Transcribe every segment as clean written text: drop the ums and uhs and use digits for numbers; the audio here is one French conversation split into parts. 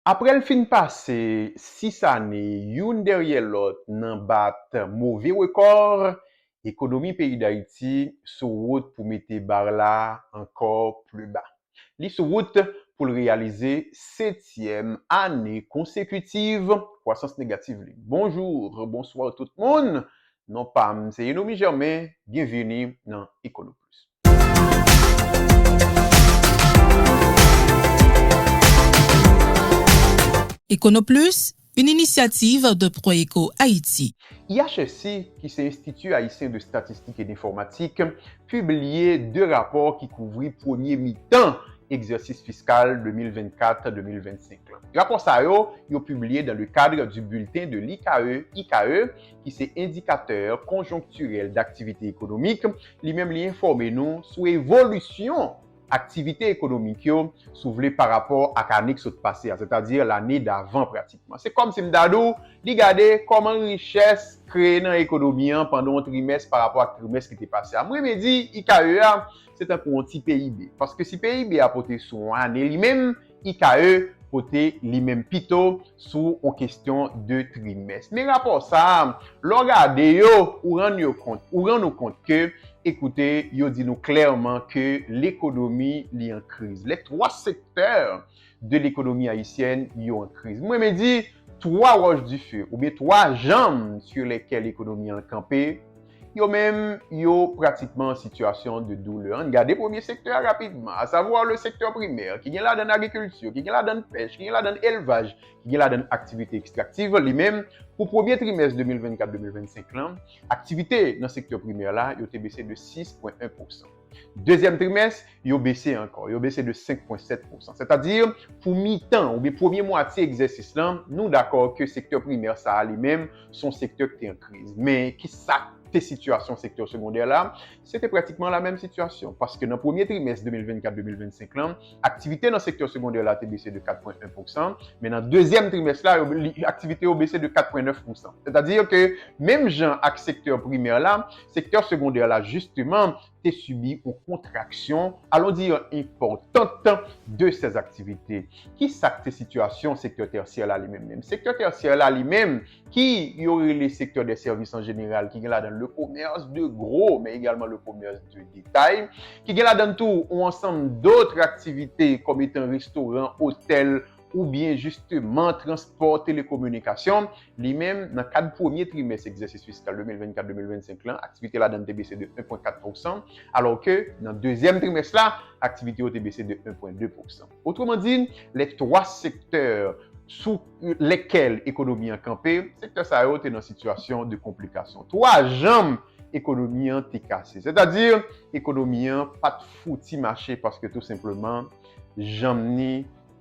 Après le fin passé 6 années, une derrière l'autre, nan bat mauvais record, économie pays d'Haïti sur route pour mettre bar là encore plus bas. Li sur route pour le réaliser 7e année consécutive croissance négative. Bonjour, bonsoir tout le monde. Non pas, c'est Enomi Germain. Bienvenue dans Econo Plus. EconoPlus, une initiative de Proeco Haïti. IHSI, qui c'est Institut haïtien de statistique et d'informatique, publié 2 rapports qui couvrent premier mi-temps exercice fiscal 2024-2025. Rapport ça yo publié dans le cadre du bulletin de l'IKE, qui c'est indicateur conjoncturel d'activité économique, lui-même li informe nous sur évolution activité économique yo souvle par rapport à l'année qui s'est passée, c'est-à-dire l'année d'avant pratiquement. C'est comme si m'dadou li gade comment richesse créée dans l'économie pendant un trimestre par rapport à trimestre qui était passé. Moi me dit IKE c'est un pour un petit PIB parce que si PIB a porté sur année lui-même, IKE porté lui-même plutôt sur une question de trimestre. Mais rapport ça, regardez yo ou rend compte que écoutez, yo dit nous clairement que l'économie est en crise. Les 3 secteurs de l'économie haïtienne sont en crise. Moi, me dit 3 roches du feu, ou bien 3 jambes sur lesquelles l'économie est campée, yo pratiquement en situation de douleur. Regardez le premier secteur rapidement, à savoir le secteur primaire, qui est là dans l'agriculture, qui est là dans la pêche, qui est là dans l'élevage, qui est là dans l'activité extractive. Lui-même, pour le premier trimestre 2024-2025, l'activité dans le secteur primaire là, il a baissé de 6,1%. Deuxième trimestre, il a baissé encore, il a baissé de 5,7%. C'est-à-dire, pour mi-temps, ou bien premier moitié exercice là, nous d'accord que le secteur primaire, ça a lui-même son secteur qui est en crise. Mais qui ça situation secteur secondaire là, c'était pratiquement la même situation parce que dans le premier trimestre 2024-2025 là, activité dans le secteur secondaire là a baissé de 4,1%, mais dans le deuxième trimestre là, l'activité a baissé de 4,9%. C'est-à-dire que même gens avec secteur primaire là, secteur secondaire là justement t'es subi une contraction, allons dire importante de ces activités. Qui s'acte situation secteur tertiaire là lui-même. Secteur tertiaire là lui-même qui y aurait les secteurs des services en général qui est là dans le commerce de gros mais également le commerce de détail qui est là dans tout ou ensemble d'autres activités comme étant restaurant, hôtel ou bien justement transport, télécommunication, lui-même dans le cadre premier trimestre exercice fiscal 2024-2025 là, activité là dans baissé de 1,4% alors que dans le deuxième trimestre là, activité a baissé de 1,2%. Autrement dit, les 3 secteurs sous lesquels l'économie a campé, secteur ça est dans une situation de complication. 3 jambes économie est cassée. C'est-à-dire, l'économie pas de fouti marché parce que tout simplement, jambe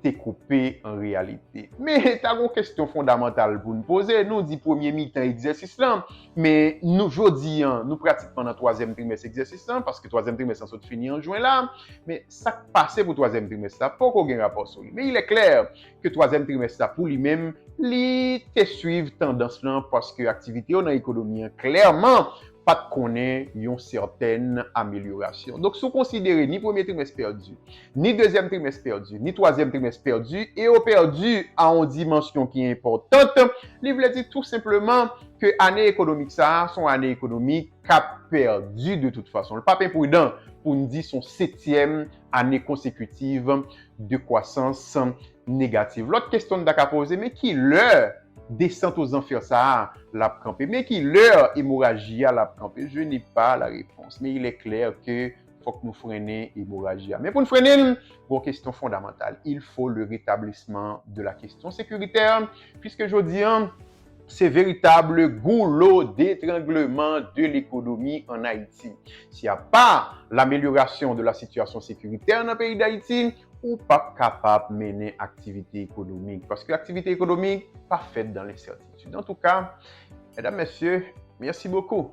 t'es coupé en réalité. Mais t'as une question fondamentale pour nous poser. Nous dit premier mi-temps exercice là, mais nous aujourd'hui nous pratiquement dans 3e trimestre exercice là parce que 3e trimestre ça fini en juin là, mais ça passé pour 3e trimestre là, pas qu'on gagne rapport sur lui. Mais il est clair que 3e trimestre là pour lui-même, li te suivre tendance là parce que activité dans l'économie clairement pas de connaître une certaine amélioration. Donc, si vous considérez ni premier trimestre perdu, ni deuxième trimestre perdu, ni troisième trimestre perdu, et au perdu à une dimension qui est importante, il veut dire tout simplement que l'année économique, ça, son année économique a perdu de toute façon. Le pape imprudent pour nous dire son 7e année consécutive de croissance négative. L'autre question d'à poser, mais qui l'heure descente aux enfers ça l'a campé, mais qui leur hémorragie à l'a campé, je n'ai pas la réponse. Mais il est clair que faut que nous freinions l'hémorragie. Mais pour nous freiner, une question fondamentale, il faut le rétablissement de la question sécuritaire, puisque je dis c'est véritable goulot d'étranglement de l'économie en Haïti. S'il n'y a pas l'amélioration de la situation sécuritaire dans le pays d'Haïti, ou pas capable de mener activité économique. Parce que l'activité économique n'est pas faite dans l'incertitude. En tout cas, mesdames, messieurs, merci beaucoup.